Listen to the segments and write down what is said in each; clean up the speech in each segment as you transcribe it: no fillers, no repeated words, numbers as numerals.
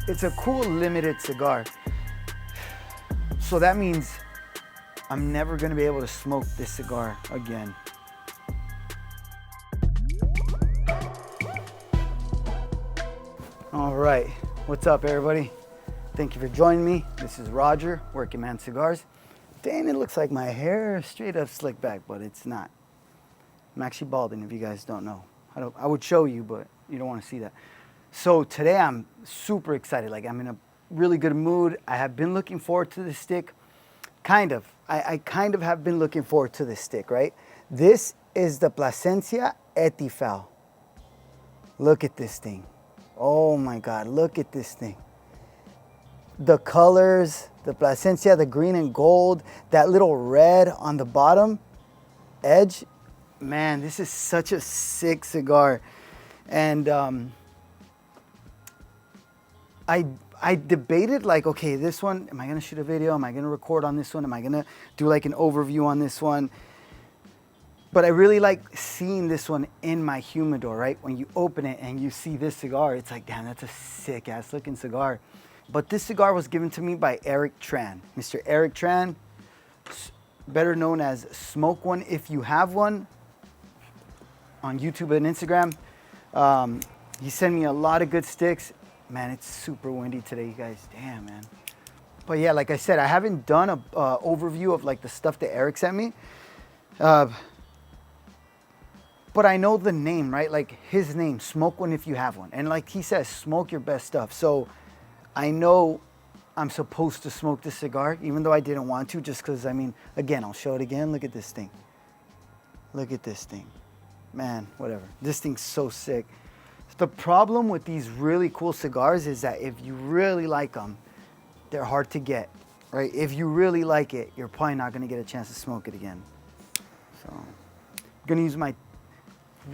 It's a cool limited cigar. So that means I'm never gonna be able to smoke this cigar again. All right, what's up everybody? Thank you for joining me. This is Roger, Working Man Cigars. Dang, it looks like my hair straight up slicked back, but it's not. I'm actually balding if you guys don't know. I would show you, but you don't want to see that. So today I'm super excited. Like I'm in a really good mood. I have been looking forward to this stick. Kind of. I kind of have been looking forward to this stick, right? This is the Plasencia Ethefal. Look at this thing. Oh my God, look at this thing. The colors, the Plasencia, the green and gold, that little red on the bottom edge. Man, this is such a sick cigar. And I debated like, okay, this one, am I gonna shoot a video? Am I gonna record on this one? Am I gonna do like an overview on this one? But I really like seeing this one in my humidor, right? When you open it and you see this cigar, it's like, damn, that's a sick ass looking cigar. But this cigar was given to me by Eric Tran. Mr. Eric Tran, better known as Smoke One If You Have One on YouTube and Instagram. He sent me a lot of good sticks. Man, it's super windy today, you guys. Damn, man. But yeah, like I said, I haven't done an overview of like the stuff that Eric sent me. But I know the name, right? Like his name, Smoke One If You Have One. And like he says, smoke your best stuff. So I know I'm supposed to smoke this cigar, even though I didn't want to, just because, I mean, again, I'll show it again. Look at this thing. Look at this thing. Man, whatever. This thing's so sick. The problem with these really cool cigars is that if you really like them, they're hard to get, right? If you really like it, you're probably not gonna get a chance to smoke it again. So I'm gonna use my,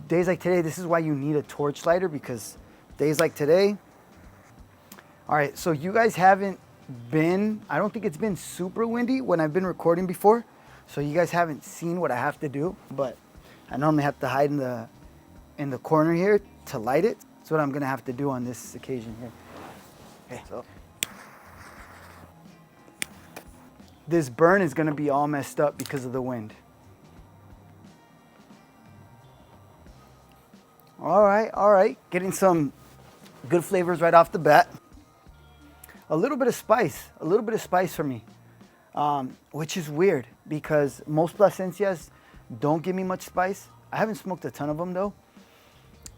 days like today, this is why you need a torch lighter, because days like today. All right, so you guys haven't been, I don't think it's been super windy when I've been recording before. So you guys haven't seen what I have to do, but I normally have to hide in the corner here to light it. That's what I'm gonna have to do on this occasion here. Okay, so this burn is gonna be all messed up because of the wind. All right, getting some good flavors right off the bat. A little bit of spice for me, which is weird because most Plasencias don't give me much spice. I haven't smoked a ton of them though,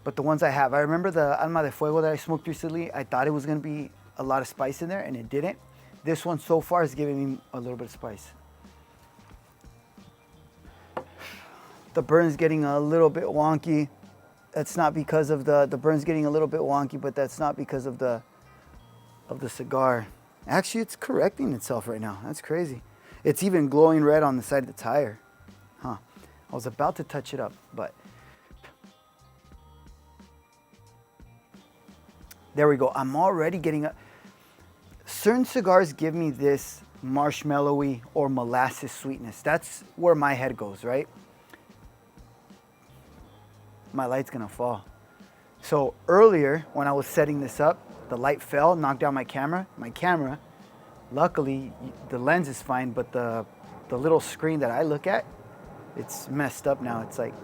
but the ones I have, I remember the Alma de Fuego that I smoked recently, I thought it was gonna be a lot of spice in there and it didn't. This one so far is giving me a little bit of spice. The burn's getting a little bit wonky. That's not because of the burn's getting a little bit wonky, but that's not because of the cigar. Actually, it's correcting itself right now. That's crazy. It's even glowing red on the side of the tire. Huh. I was about to touch it up, but there we go. I'm already getting certain cigars give me this marshmallowy or molasses sweetness. That's where my head goes, right? My light's gonna fall. So earlier when I was setting this up, the light fell, knocked down my camera. My camera, luckily the lens is fine, but the little screen that I look at, it's messed up now. It's like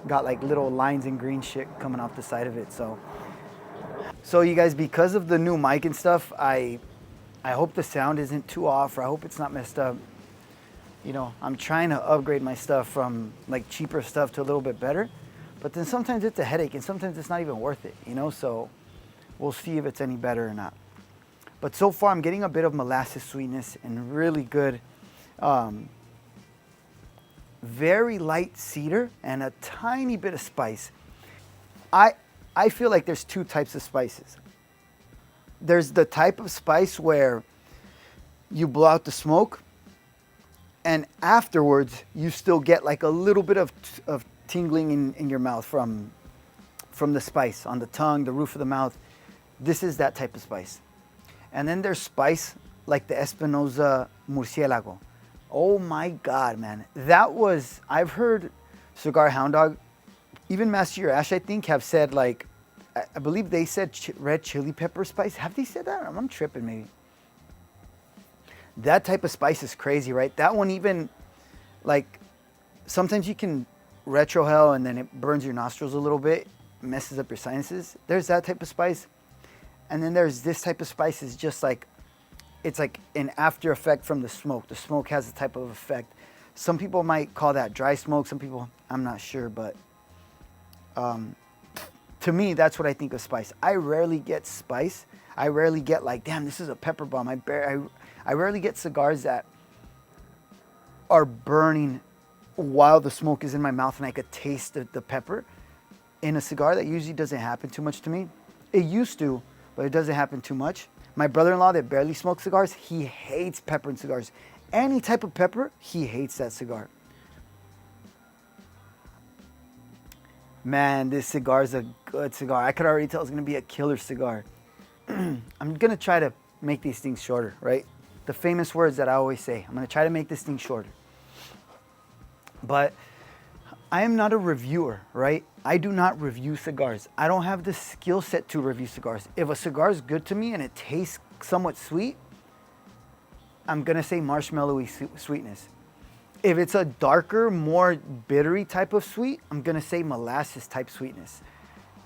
got like little lines and green shit coming off the side of it. So you guys, because of the new mic and stuff, I hope the sound isn't too off, or I hope it's not messed up. You know, I'm trying to upgrade my stuff from like cheaper stuff to a little bit better, but then sometimes it's a headache and sometimes it's not even worth it, you know? So we'll see if it's any better or not. But so far I'm getting a bit of molasses sweetness and really good, very light cedar and a tiny bit of spice. I feel like there's two types of spices. There's the type of spice where you blow out the smoke and afterwards you still get like a little bit of tingling in your mouth from the spice on the tongue, the roof of the mouth. This is that type of spice. And then there's spice like the Espinosa Murcielago. Oh my God, man. That was, I've heard Cigar Hound Dog, even Master Your Ash, I think, have said like, I believe they said red chili pepper spice. Have they said that? I'm tripping maybe. That type of spice is crazy, right? That one even, like, sometimes you can retrohale and then it burns your nostrils a little bit, messes up your sinuses. There's that type of spice. And then there's this type of spice is just like, it's like an after effect from the smoke. The smoke has a type of effect. Some people might call that dry smoke. Some people, I'm not sure, but to me, that's what I think of spice. I rarely get spice. I rarely get like, damn, this is a pepper bomb. I rarely get cigars that are burning while the smoke is in my mouth and I could taste the pepper in a cigar. That usually doesn't happen too much to me. It used to, but it doesn't happen too much. My brother-in-law that barely smokes cigars, he hates pepper in cigars. Any type of pepper, he hates that cigar. Man, this cigar is a good cigar. I could already tell it's going to be a killer cigar. I'm going to try to make these things shorter, right? The famous words that I always say. I'm going to try to make this thing shorter. But I am not a reviewer, right? I do not review cigars. I don't have the skill set to review cigars. If a cigar is good to me and it tastes somewhat sweet, I'm going to say marshmallowy sweetness. If it's a darker, more bittery type of sweet, I'm going to say molasses type sweetness.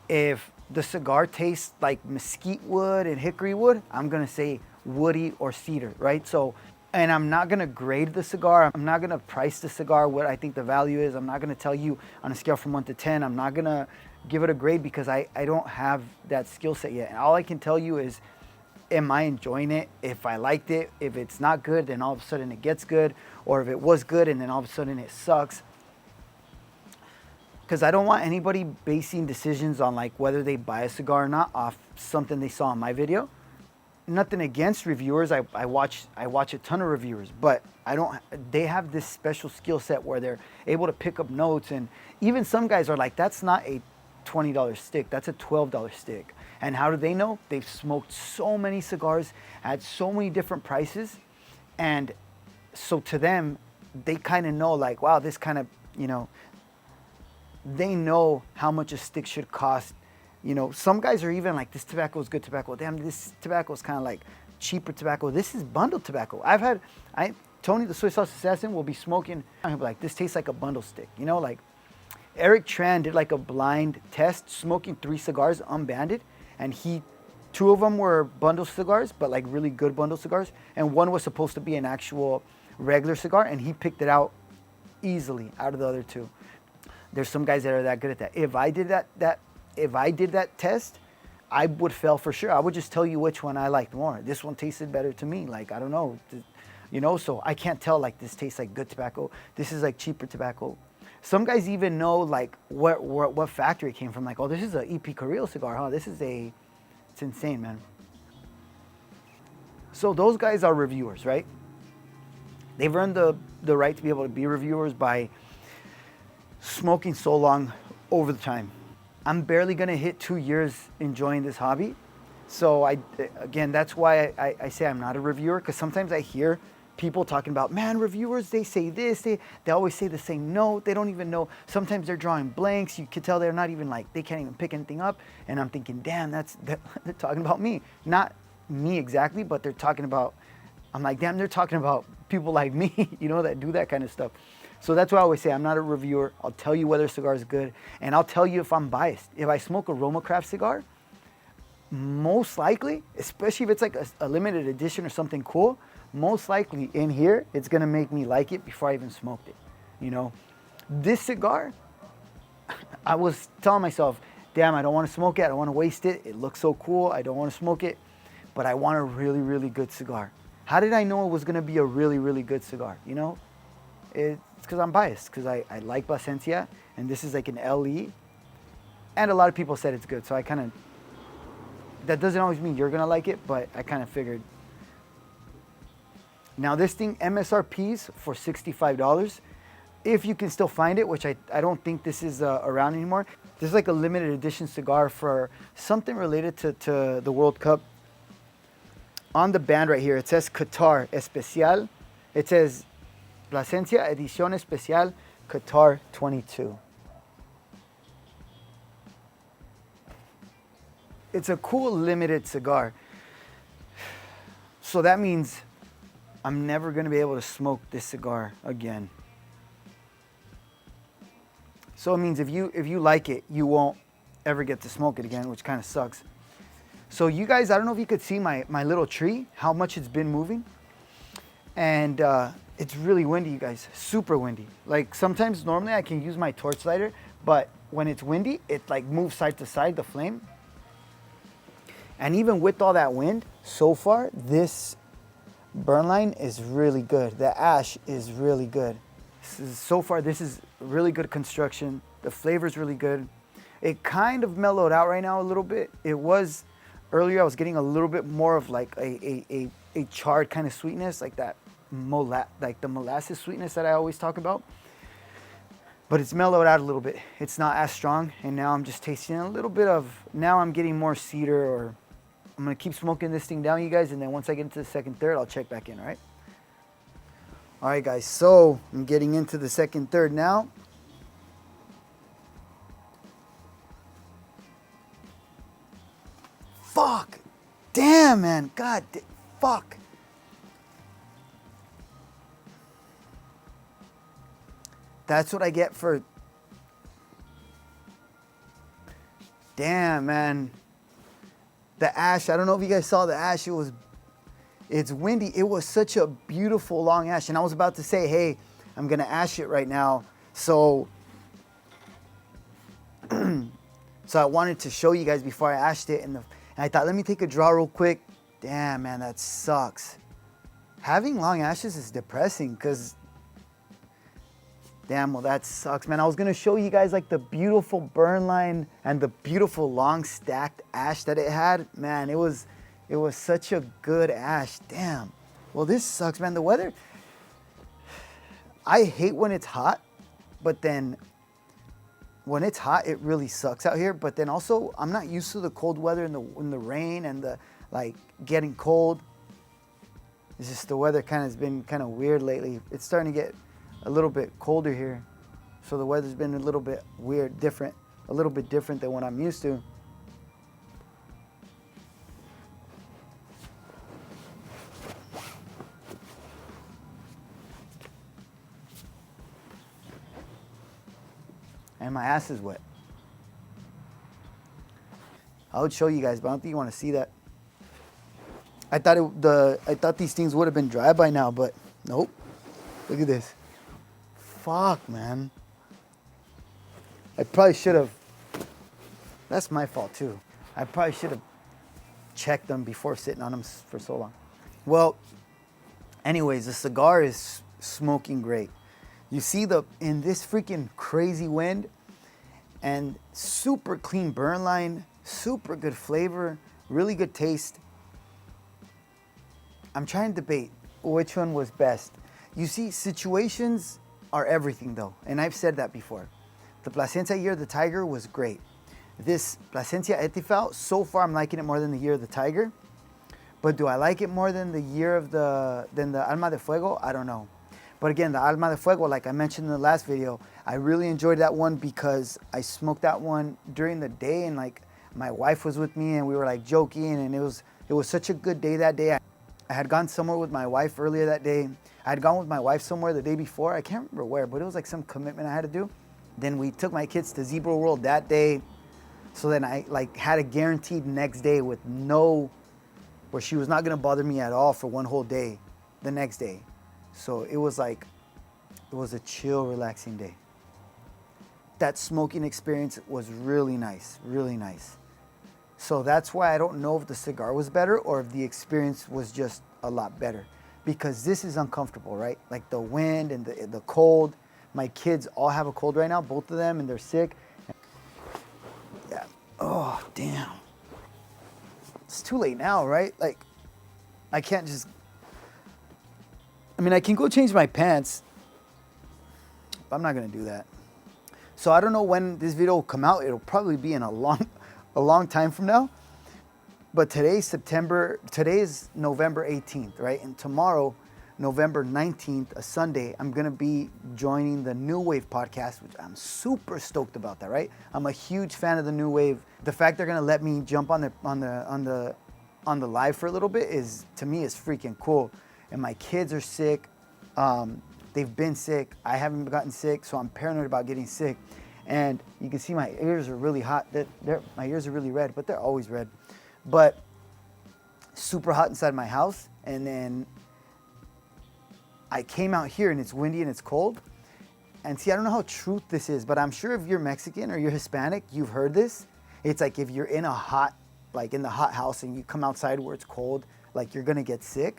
If the cigar tastes like mesquite wood and hickory wood, I'm going to say woody or cedar, right? So, and I'm not going to grade the cigar. I'm not going to price the cigar what I think the value is. I'm not going to tell you on a scale from 1 to 10. I'm not going to give it a grade because I don't have that skill set yet. And all I can tell you is, am I enjoying it? If I liked it, if it's not good, then all of a sudden it gets good. Or if it was good and then all of a sudden it sucks. Because I don't want anybody basing decisions on like whether they buy a cigar or not off something they saw in my video. Nothing against reviewers. I watch a ton of reviewers, but they have this special skill set where they're able to pick up notes, and even some guys are like, that's not a $20 stick, that's a $12 stick. And how do they know? They've smoked so many cigars at so many different prices, and so to them, they kind of know like, wow, this kind of, they know how much a stick should cost. Some guys are even like, this tobacco is good tobacco. Damn, this tobacco is kind of like cheaper tobacco. This is bundled tobacco. Tony, the soy sauce assassin, will be smoking. He'll be like, this tastes like a bundle stick. Like Eric Tran did like a blind test, smoking 3 cigars unbanded, and 2 of them were bundle cigars, but like really good bundle cigars, and one was supposed to be an actual regular cigar, and he picked it out easily out of the other 2. There's some guys that are that good at that. If I did that test, I would fail for sure. I would just tell you which one I liked more. This one tasted better to me. Like, I don't know, so I can't tell like this tastes like good tobacco. This is like cheaper tobacco. Some guys even know like what factory it came from. Like, oh, this is a EP Carrillo cigar, huh? It's insane, man. So those guys are reviewers, right? They've earned the right to be able to be reviewers by smoking so long over the time. I'm barely gonna hit 2 years enjoying this hobby. So again, that's why I say I'm not a reviewer, because sometimes I hear people talking about, man, reviewers, they say this, they always say the same note, they don't even know. Sometimes they're drawing blanks, you could tell they're not even like, they can't even pick anything up. And I'm thinking, damn, they're talking about me. Not me exactly, but they're talking about, I'm like, damn, they're talking about people like me, that do that kind of stuff. So that's why I always say I'm not a reviewer. I'll tell you whether a cigar is good, and I'll tell you if I'm biased. If I smoke a Roma Craft cigar, most likely, especially if it's like a limited edition or something cool, most likely in here, it's gonna make me like it before I even smoked it. This cigar, I was telling myself, damn, I don't wanna smoke it, I don't wanna waste it. It looks so cool, I don't wanna smoke it, but I want a really, really good cigar. How did I know it was gonna be a really, really good cigar? It's because I'm biased, because I like Plasencia, and this is like an LE, and a lot of people said it's good, so I kind of, that doesn't always mean you're gonna like it, but I kind of figured. Now this thing, MSRP's for $65, if you can still find it, which I don't think this is around anymore. This is like a limited edition cigar for something related to the World Cup. On the band right here, it says Qatar Especial. It says Plasencia Edición Especial Qatar 22. it's a cool limited cigar. So that means I'm never gonna be able to smoke this cigar again. So it means if you like it, you won't ever get to smoke it again, which kind of sucks. So you guys, I don't know if you could see my little tree, how much it's been moving. And it's really windy, you guys, super windy. Like sometimes normally I can use my torch lighter, but when it's windy, it like moves side to side, the flame. And even with all that wind, so far, this burn line is really good. The ash is really good. So far, this is really good construction. The flavor is really good. It kind of mellowed out right now a little bit. It was, earlier I was getting a little bit more of like a charred kind of sweetness, like that, like the molasses sweetness that I always talk about. But it's mellowed out a little bit. It's not as strong, and now I'm just tasting a little bit of, now I'm getting more cedar, or I'm gonna keep smoking this thing down, you guys, and then once I get into the second, third, I'll check back in, all right? All right, guys, so I'm getting into the second, third now. Fuck. Damn, man. God, fuck. That's what I get for... Damn, man. The ash, I don't know if you guys saw the ash. It's windy. It was such a beautiful long ash. And I was about to say, hey, I'm going to ash it right now. So I wanted to show you guys before I ashed it. And I thought, let me take a draw real quick. Damn, man, that sucks. Having long ashes is depressing because... Damn, well, that sucks, man. I was going to show you guys like the beautiful burn line and the beautiful long stacked ash that it had. Man, it was such a good ash. Damn. Well, this sucks, man. The weather, I hate when it's hot, but then when it's hot, it really sucks out here. But then also, I'm not used to the cold weather and the rain and the like getting cold. It's just the weather kind of has been kind of weird lately. It's starting to get a little bit colder here. So the weather's been a little bit weird, different, a little bit different than what I'm used to. And my ass is wet. I would show you guys, but I don't think you want to see that. I thought these things would have been dry by now, but nope. Look at this. Fuck, man. I probably should have. That's my fault too. I probably should have checked them before sitting on them for so long. Well, anyways, the cigar is smoking great. You see in this freaking crazy wind and super clean burn line, super good flavor, really good taste. I'm trying to debate which one was best. You see, situations are everything though, and I've said that before. The Plasencia Year of the Tiger was great. This Plasencia Ethefal, so far I'm liking it more than the Year of the Tiger. But do I like it more than the Alma de Fuego? I don't know. But again, the Alma de Fuego, like I mentioned in the last video, I really enjoyed that one because I smoked that one during the day, and like my wife was with me and we were like joking, and it was such a good day that day. I had gone somewhere with my wife earlier that day. I had gone with my wife somewhere the day before. I can't remember where, but it was like some commitment I had to do. Then we took my kids to Zebra World that day. So then I like had a guaranteed next day with where she was not gonna bother me at all for one whole day the next day. So it was a chill, relaxing day. That smoking experience was really nice, really nice. So that's why I don't know if the cigar was better or if the experience was just a lot better. Because this is uncomfortable, right? Like the wind and the cold. My kids all have a cold right now, both of them, and they're sick. Yeah. Oh, damn. It's too late now, right? Like, I can't just... I mean, I can go change my pants, but I'm not going to do that. So I don't know when this video will come out. It'll probably be in a long time from now. But today is November 18th, right? And tomorrow, November 19th, a Sunday, I'm gonna be joining the New Wave podcast, which I'm super stoked about that, right? I'm a huge fan of the New Wave. The fact they're gonna let me jump on the live for a little bit is, to me, is freaking cool. And my kids are sick. They've been sick. I haven't gotten sick, so I'm paranoid about getting sick. And you can see my ears are really hot. My ears are really red, but they're always red. But super hot inside my house. And then I came out here and it's windy and it's cold. And see, I don't know how true this is, but I'm sure if you're Mexican or you're Hispanic, you've heard this. It's like if you're in a hot, like in the hot house and you come outside where it's cold, like you're gonna get sick.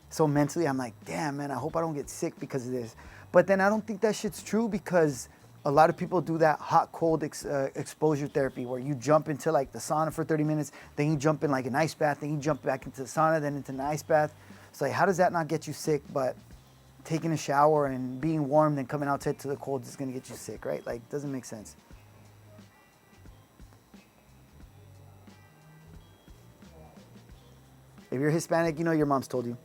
So mentally, I'm like, damn, man, I hope I don't get sick because of this. But then I don't think that shit's true because a lot of people do that hot-cold exposure therapy where you jump into like the sauna for 30 minutes, then you jump in like an ice bath, then you jump back into the sauna, then into an ice bath. It's like, how does that not get you sick? But taking a shower and being warm, then coming outside to the cold is gonna get you sick, right? Like, doesn't make sense. If you're Hispanic, you know your mom's told you.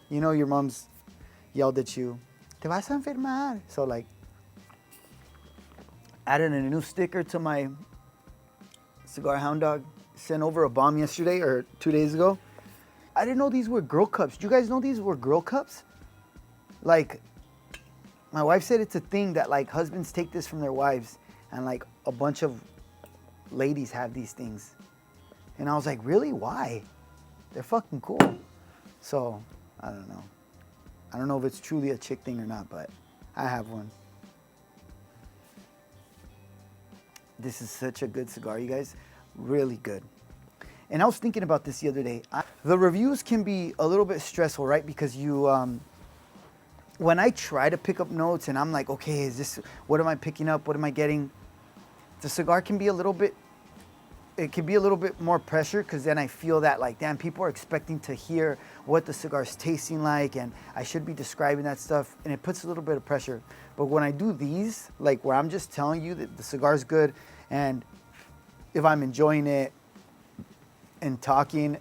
You know your mom's yelled at you, te vas a enfermar. So like, added a new sticker to my Cigar Hound Dog. Sent over a bomb yesterday or 2 days ago. I didn't know these were girl cups. Do you guys know these were girl cups? Like, my wife said it's a thing that like husbands take this from their wives and like a bunch of ladies have these things. And I was like, really? Why? They're fucking cool. So, I don't know. I don't know if it's truly a chick thing or not, but I have one. This is such a good cigar, you guys. Really good. And I was thinking about this the other day. The reviews can be a little bit stressful, right? Because you, when I try to pick up notes and I'm like, okay, what am I picking up? What am I getting? The cigar can be a little bit, it can be a little bit more pressure because then I feel that like, damn, people are expecting to hear what the cigar's tasting like and I should be describing that stuff, and it puts a little bit of pressure. But when I do these, like where I'm just telling you that the cigar's good and if I'm enjoying it and talking,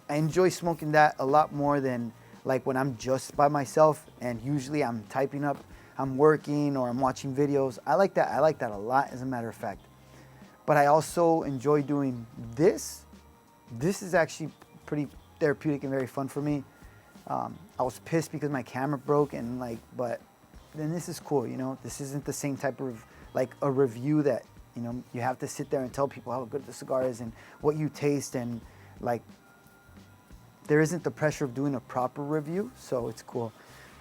I enjoy smoking that a lot more than like when I'm just by myself and usually I'm typing up, I'm working or I'm watching videos. I like that a lot, as a matter of fact. But I also enjoy doing this. This is actually pretty therapeutic and very fun for me. I was pissed because my camera broke and like, but then this is cool, you know? This isn't the same type of like a review that, you know, you have to sit there and tell people how good the cigar is and what you taste, and like, there isn't the pressure of doing a proper review, so it's cool.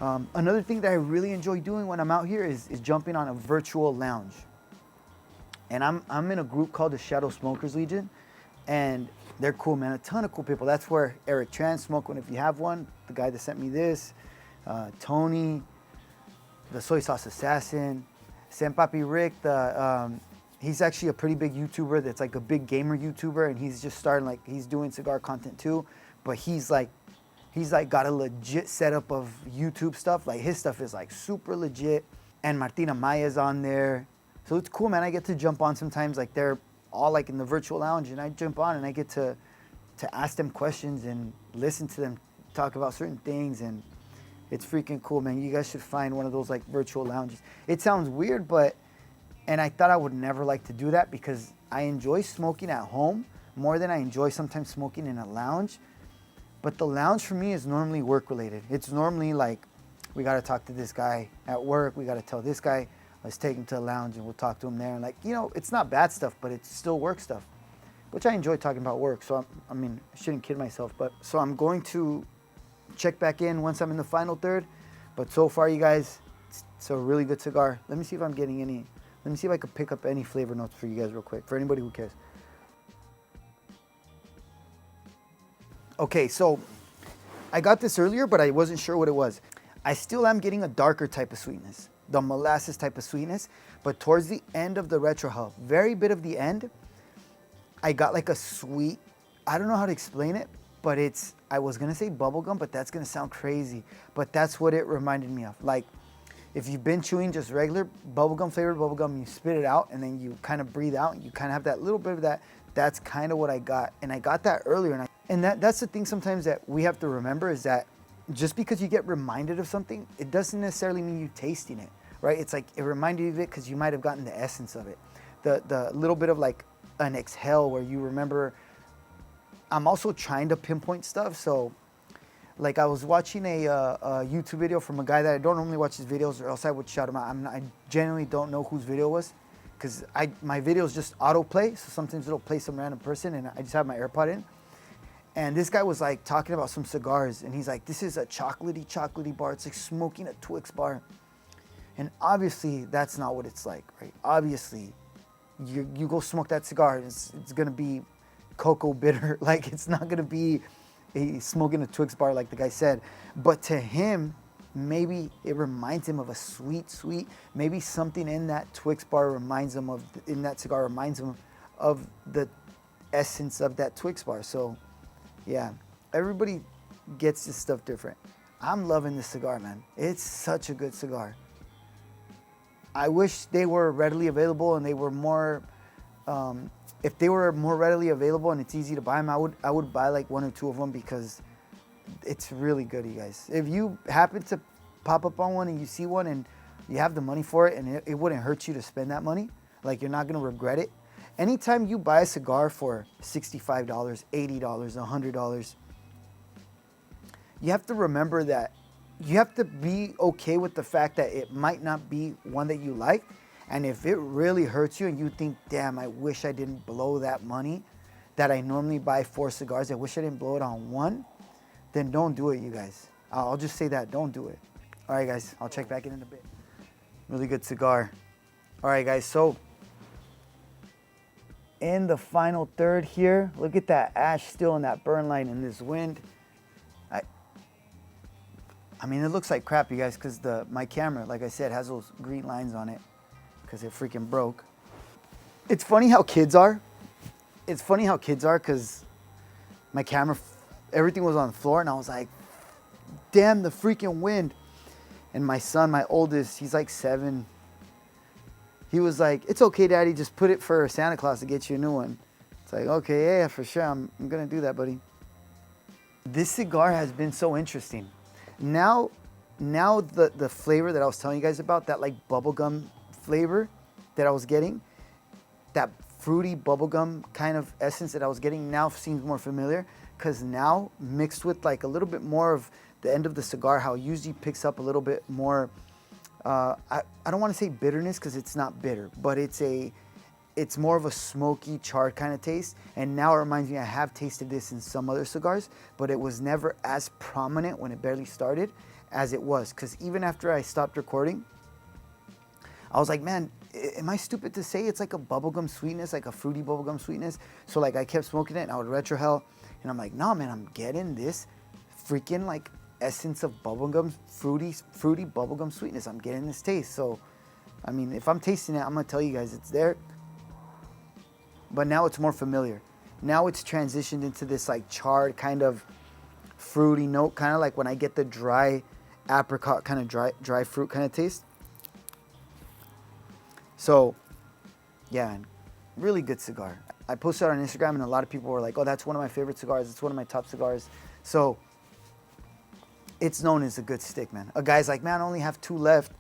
Another thing that I really enjoy doing when I'm out here is jumping on a virtual lounge. And I'm in a group called the Shadow Smokers Legion, and they're cool, man. A ton of cool people. That's where Eric Tran, Smoke One If You Have One, the guy that sent me this, Tony, the Soy Sauce Assassin, Senpapi Rick, he's actually a pretty big YouTuber that's like a big gamer YouTuber, and he's just starting, like, he's doing cigar content too, but he's like got a legit setup of YouTube stuff. Like his stuff is like super legit, and Martina Maya's on there. So it's cool, man. I get to jump on sometimes, like they're all like in the virtual lounge, and I jump on and I get to ask them questions and listen to them talk about certain things, and it's freaking cool, man. You guys should find one of those like virtual lounges. It sounds weird, and I thought I would never like to do that because I enjoy smoking at home more than I enjoy sometimes smoking in a lounge. But the lounge for me is normally work related. It's normally like, we got to talk to this guy at work. We got to tell this guy, let's take him to the lounge and we'll talk to him there. And like, you know, it's not bad stuff, but it's still work stuff, which I enjoy talking about work. So I shouldn't kid myself. But so I'm going to check back in once I'm in the final third. But so far, you guys, it's a really good cigar. Let me see if I'm getting any. Let me see if I could pick up any flavor notes for you guys real quick, for anybody who cares. Okay, so I got this earlier, but I wasn't sure what it was. I still am getting a darker type of sweetness, the molasses type of sweetness, but towards the end of the retro hub, very bit of the end, I got like a sweet, I don't know how to explain it, but I was gonna say bubblegum, but that's gonna sound crazy, but that's what it reminded me of. Like, if you've been chewing just regular bubblegum, flavored bubblegum, you spit it out and then you kind of breathe out and you kind of have that little bit of that, that's kind of what I got. And I got that earlier, and And that's the thing sometimes that we have to remember is that just because you get reminded of something, it doesn't necessarily mean you tasting it, right? It's like it reminded you of it because you might have gotten the essence of it. The little bit of like an exhale where you remember. I'm also trying to pinpoint stuff. So like I was watching a YouTube video from a guy that I don't normally watch his videos, or else I would shout him out. I genuinely don't know whose video it was, because my videos just autoplay. So sometimes it'll play some random person and I just have my AirPod in. And this guy was like talking about some cigars, and he's like, this is a chocolatey bar. It's like smoking a Twix bar. And obviously that's not what it's like, right? Obviously, you go smoke that cigar, it's gonna be cocoa bitter. Like it's not gonna be a smoking a Twix bar like the guy said. But to him, maybe it reminds him of a sweet, maybe something in that Twix bar reminds him of, in that cigar reminds him of the essence of that Twix bar. So yeah, everybody gets this stuff different. I'm loving this cigar, man. It's such a good cigar. I wish they were readily available and they were more, if they were more readily available and it's easy to buy them, I would buy like 1 or 2 of them, because it's really good, you guys. If you happen to pop up on one and you see one and you have the money for it, and it wouldn't hurt you to spend that money, like you're not gonna regret it. Anytime you buy a cigar for $65, $80, $100, you have to remember that you have to be okay with the fact that it might not be one that you like. And if it really hurts you and you think, damn, I wish I didn't blow that money that I normally buy 4 cigars, I wish I didn't blow it on one, then don't do it, you guys. I'll just say that, don't do it. All right, guys, I'll check back in a bit. Really good cigar. All right, guys, so in the final third here, look at that ash still in that burn line in this wind. I mean, it looks like crap, you guys, because my camera, like I said, has those green lines on it because it freaking broke. It's funny how kids are. It's funny how kids are, because my camera, everything was on the floor, and I was like, damn, the freaking wind. And my son, my oldest, he's like 7. He was like, it's okay, Daddy, just put it for Santa Claus to get you a new one. It's like, okay, yeah, for sure, I'm gonna do that, buddy. This cigar has been so interesting. Now the flavor that I was telling you guys about, that like bubblegum flavor that I was getting, that fruity bubblegum kind of essence that I was getting now seems more familiar, because now mixed with like a little bit more of the end of the cigar, how it usually picks up a little bit more, I don't want to say bitterness, because it's not bitter, but it's more of a smoky, charred kind of taste. And now it reminds me, I have tasted this in some other cigars, but it was never as prominent when it barely started as it was. Because even after I stopped recording, I was like, man, am I stupid to say it's like a bubblegum sweetness, like a fruity bubblegum sweetness? So like I kept smoking it and I would retrohale, and I'm like, nah, man, I'm getting this freaking like essence of bubblegum, fruity bubblegum sweetness. I'm getting this taste. So, I mean, if I'm tasting it, I'm gonna tell you guys it's there. But now it's more familiar. Now it's transitioned into this like charred kind of fruity note, kind of like when I get the dry apricot kind of dry fruit kind of taste. So, yeah, really good cigar. I posted it on Instagram and a lot of people were like, oh, that's one of my favorite cigars. It's one of my top cigars. So, it's known as a good stick, man. A guy's like, man, I only have 2 left.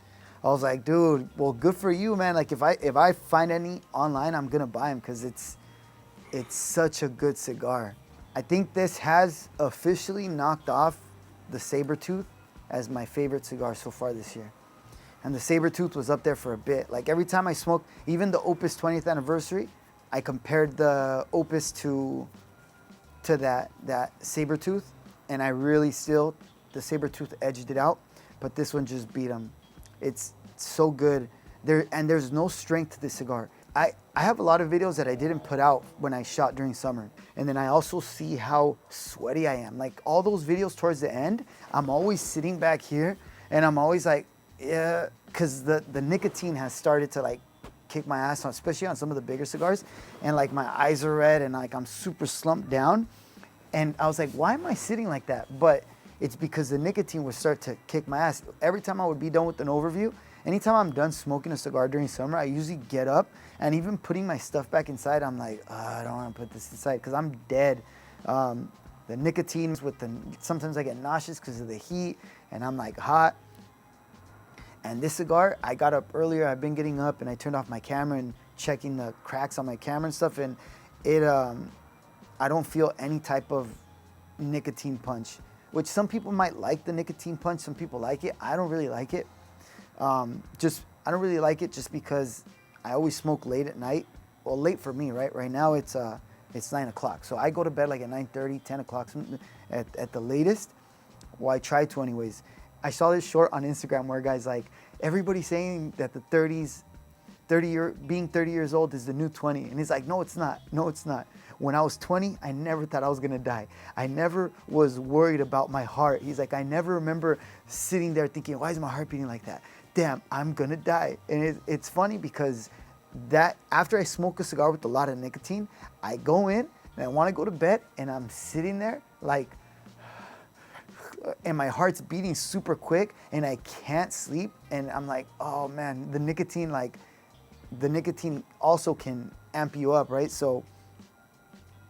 I was like, dude, well, good for you, man. Like, if I find any online, I'm gonna buy them, because it's such a good cigar. I think this has officially knocked off the Sabertooth as my favorite cigar so far this year. And the Sabertooth was up there for a bit. Like every time I smoked, even the Opus 20th anniversary, I compared the Opus to that Sabertooth, and I really still, the Sabertooth edged it out, but this one just beat them. It's so good. There's no strength to this cigar. I have a lot of videos that I didn't put out when I shot during summer. And then I also see how sweaty I am. Like all those videos towards the end, I'm always sitting back here and I'm always like, yeah, because the nicotine has started to like kick my ass on, especially on some of the bigger cigars. And like my eyes are red and like I'm super slumped down. And I was like, why am I sitting like that? But it's because the nicotine would start to kick my ass. Every time I would be done with an overview, anytime I'm done smoking a cigar during summer, I usually get up, and even putting my stuff back inside, I'm like, I don't want to put this inside because I'm dead. the nicotine with the, sometimes I get nauseous because of the heat and I'm like hot. And this cigar, I got up earlier, I've been getting up and I turned off my camera and checking the cracks on my camera and stuff, and it, I don't feel any type of nicotine punch, which some people might like the nicotine punch, some people like it. I don't really like it. I don't really like it just because I always smoke late at night. Well, late for me, right? Right now it's 9 o'clock. So I go to bed like at 9:30, 10 o'clock at the latest. Well, I try to anyways. I saw this short on Instagram where a guy's like, everybody's saying that the being 30 years old is the new 20. And he's like, no, it's not. No, it's not. When I was 20, I never thought I was gonna die. I never was worried about my heart. He's like, I never remember sitting there thinking, why is my heart beating like that? Damn, I'm gonna die. And it's funny because that after I smoke a cigar with a lot of nicotine, I go in and I wanna go to bed and I'm sitting there like, and my heart's beating super quick and I can't sleep. And I'm like, oh man, the nicotine also can amp you up, right? So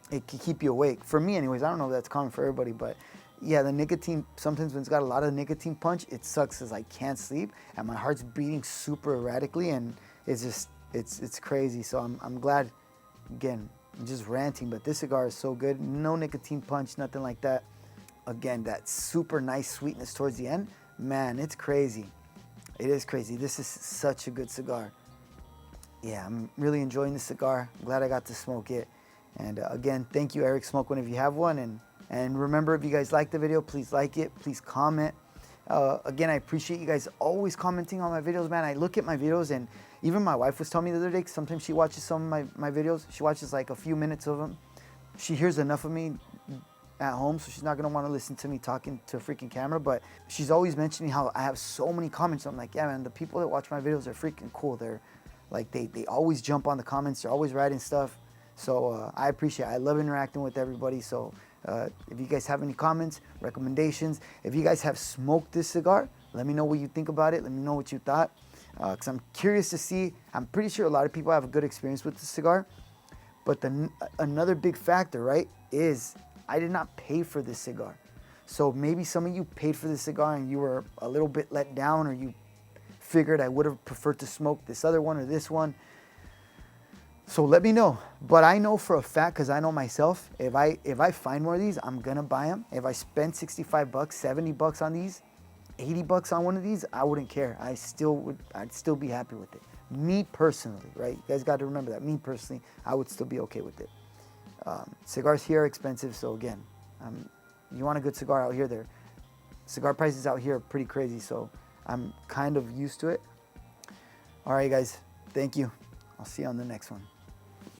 it can keep you awake. For me anyways, I don't know if that's common for everybody, but yeah, the nicotine, sometimes when it's got a lot of nicotine punch, it sucks because I can't sleep and my heart's beating super erratically and it's just, it's crazy. So I'm glad, again, I'm just ranting, but this cigar is so good. No nicotine punch, nothing like that. Again, that super nice sweetness towards the end, man, it's crazy. It is crazy. This is such a good cigar. Yeah, I'm really enjoying this cigar. I'm glad I got to smoke it. And again, thank you, Eric. Smoke one if you have one. And remember, if you guys like the video, please like it. Please comment. Again, I appreciate you guys always commenting on my videos, man. I look at my videos, and even my wife was telling me the other day, 'cause sometimes she watches some of my videos. She watches like a few minutes of them. She hears enough of me at home, so she's not gonna want to listen to me talking to a freaking camera, but she's always mentioning how I have so many comments. I'm like, yeah, man, the people that watch my videos are freaking cool. They're like, they always jump on the comments. They're always writing stuff. So I appreciate it. I love interacting with everybody. So if you guys have any comments, recommendations, if you guys have smoked this cigar, let me know what you think about it. Let me know what you thought, because I'm curious to see. I'm pretty sure a lot of people have a good experience with this cigar, but another big factor, right, is I did not pay for this cigar. So maybe some of you paid for this cigar and you were a little bit let down, or you figured I would have preferred to smoke this other one or this one. So let me know. But I know for a fact, because I know myself, if I find more of these, I'm gonna buy them. If I spend 65 bucks, 70 bucks on these, 80 bucks on one of these, I wouldn't care. I'd still be happy with it. Me personally, right? You guys got to remember that. Me personally, I would still be okay with it. Cigars here are expensive, so again, you want a good cigar out here, cigar prices out here are pretty crazy, so I'm kind of used to it. All right, guys, thank you. I'll see you on the next one.